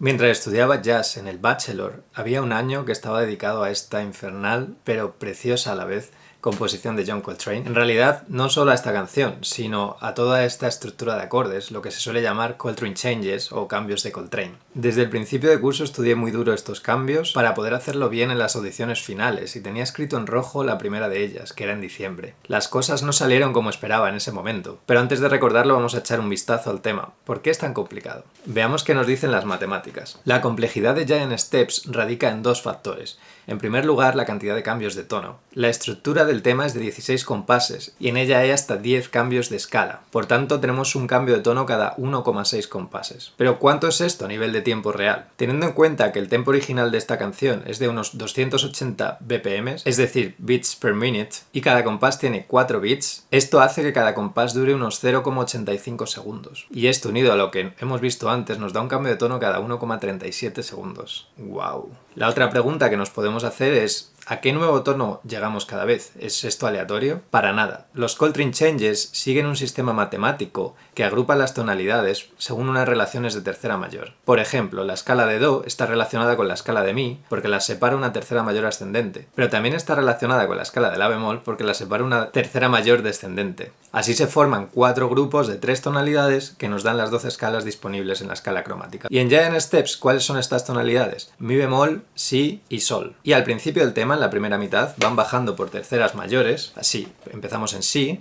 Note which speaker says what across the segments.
Speaker 1: Mientras estudiaba jazz en el Bachelor, había un año que estaba dedicado a esta infernal, pero preciosa a la vez, composición de John Coltrane. En realidad, no solo a esta canción, sino a toda esta estructura de acordes, lo que se suele llamar Coltrane Changes o cambios de Coltrane. Desde el principio de curso estudié muy duro estos cambios para poder hacerlo bien en las audiciones finales y tenía escrito en rojo la primera de ellas, que era en diciembre. Las cosas no salieron como esperaba en ese momento, pero antes de recordarlo vamos a echar un vistazo al tema. ¿Por qué es tan complicado? Veamos qué nos dicen las matemáticas. La complejidad de Giant Steps radica en dos factores. En primer lugar, la cantidad de cambios de tono. La estructura del tema es de 16 compases y en ella hay hasta 10 cambios de escala. Por tanto, tenemos un cambio de tono cada 1,6 compases. Pero ¿cuánto es esto a nivel de tiempo real? Teniendo en cuenta que el tempo original de esta canción es de unos 280 BPM, es decir, beats per minute, y cada compás tiene 4 beats, esto hace que cada compás dure unos 0,85 segundos. Y esto unido a lo que hemos visto antes nos da un cambio de tono cada 1,37 segundos. ¡Wow! La otra pregunta que nos podemos hacer es ¿a qué nuevo tono llegamos cada vez? ¿Es esto aleatorio? Para nada. Los Coltrane Changes siguen un sistema matemático que agrupa las tonalidades según unas relaciones de tercera mayor. Por ejemplo, la escala de Do está relacionada con la escala de Mi porque las separa una tercera mayor ascendente, pero también está relacionada con la escala de La bemol porque la separa una tercera mayor descendente. Así se forman 4 grupos de 3 tonalidades que nos dan las 12 escalas disponibles en la escala cromática. Y en Giant Steps, ¿cuáles son estas tonalidades? Mi bemol, Si y Sol. Y al principio del tema, en la primera mitad, van bajando por terceras mayores, así, empezamos en Si,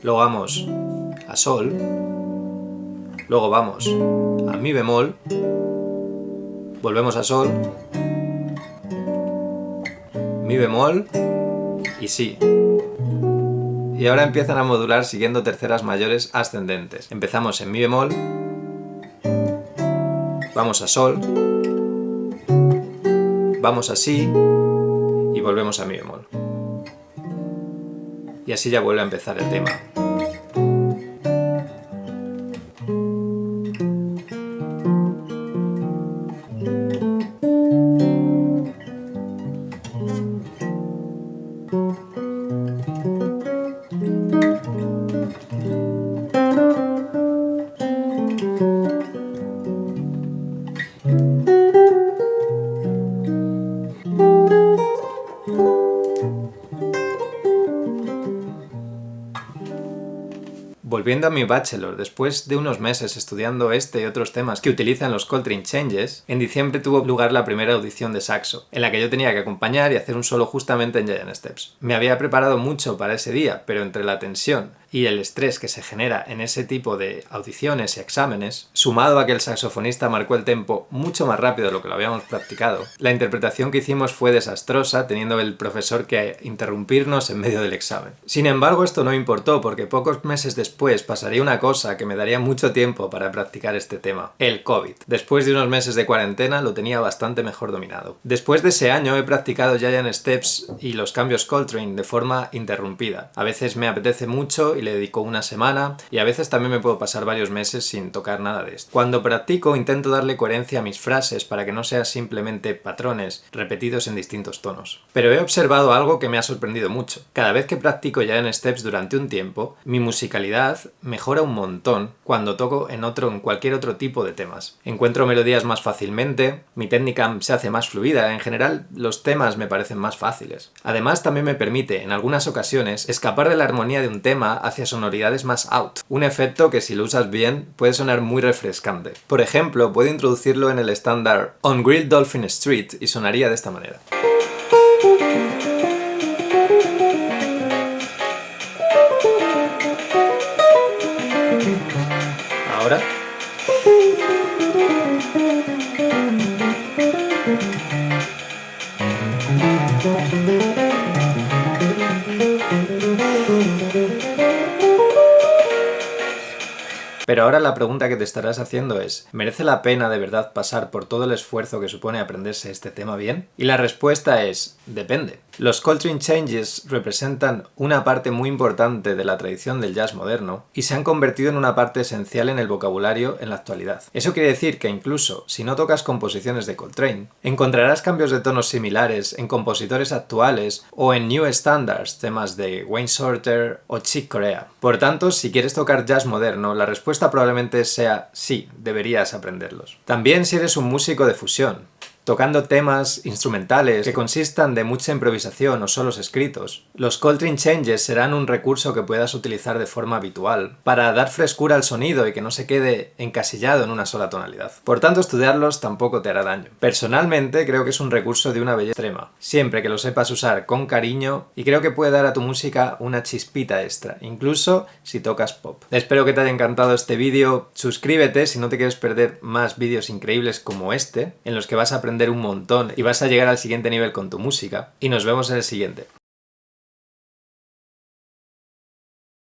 Speaker 1: luego vamos a Sol, luego vamos a Mi bemol, volvemos a Sol, Mi bemol y Si. Y ahora empiezan a modular siguiendo terceras mayores ascendentes. Empezamos en Mi bemol, vamos a Sol, vamos a Si y volvemos a Mi bemol. Y así ya vuelve a empezar el tema. Volviendo a mi Bachelor, después de unos meses estudiando este y otros temas que utilizan los Coltrane Changes, en diciembre tuvo lugar la primera audición de saxo, en la que yo tenía que acompañar y hacer un solo justamente en Giant Steps. Me había preparado mucho para ese día, pero entre la tensión y el estrés que se genera en ese tipo de audiciones y exámenes, sumado a que el saxofonista marcó el tempo mucho más rápido de lo que lo habíamos practicado, la interpretación que hicimos fue desastrosa, teniendo el profesor que interrumpirnos en medio del examen. Sin embargo, esto no importó, porque pocos meses después pasaría una cosa que me daría mucho tiempo para practicar este tema: el COVID. Después de unos meses de cuarentena lo tenía bastante mejor dominado. Después de ese año he practicado Giant Steps y los cambios Coltrane de forma interrumpida. A veces me apetece mucho y le dedico una semana, y a veces también me puedo pasar varios meses sin tocar nada de esto. Cuando practico intento darle coherencia a mis frases para que no sean simplemente patrones repetidos en distintos tonos. Pero he observado algo que me ha sorprendido mucho. Cada vez que practico Giant Steps durante un tiempo, mi musicalidad mejora un montón cuando toco en cualquier otro tipo de temas. Encuentro melodías más fácilmente, mi técnica se hace más fluida, en general los temas me parecen más fáciles. Además también me permite, en algunas ocasiones, escapar de la armonía de un tema hacia sonoridades más out, un efecto que si lo usas bien puede sonar muy refrescante. Por ejemplo, puedo introducirlo en el estándar On Great Dolphin Street y sonaría de esta manera. Ahora. Pero ahora la pregunta que te estarás haciendo es, ¿merece la pena de verdad pasar por todo el esfuerzo que supone aprenderse este tema bien? Y la respuesta es, depende. Los Coltrane Changes representan una parte muy importante de la tradición del jazz moderno y se han convertido en una parte esencial en el vocabulario en la actualidad. Eso quiere decir que incluso si no tocas composiciones de Coltrane, encontrarás cambios de tonos similares en compositores actuales o en New Standards, temas de Wayne Shorter o Chick Corea. Por tanto, si quieres tocar jazz moderno, la respuesta probablemente sea sí, deberías aprenderlos. También si eres un músico de fusión, tocando temas instrumentales que consistan de mucha improvisación o solos escritos, los Coltrane Changes serán un recurso que puedas utilizar de forma habitual para dar frescura al sonido y que no se quede encasillado en una sola tonalidad. Por tanto, estudiarlos tampoco te hará daño. Personalmente creo que es un recurso de una belleza extrema, siempre que lo sepas usar con cariño, y creo que puede dar a tu música una chispita extra, incluso si tocas pop. Espero que te haya encantado este vídeo. Suscríbete si no te quieres perder más vídeos increíbles como este, en los que vas a aprender un montón y vas a llegar al siguiente nivel con tu música, y nos vemos en el siguiente.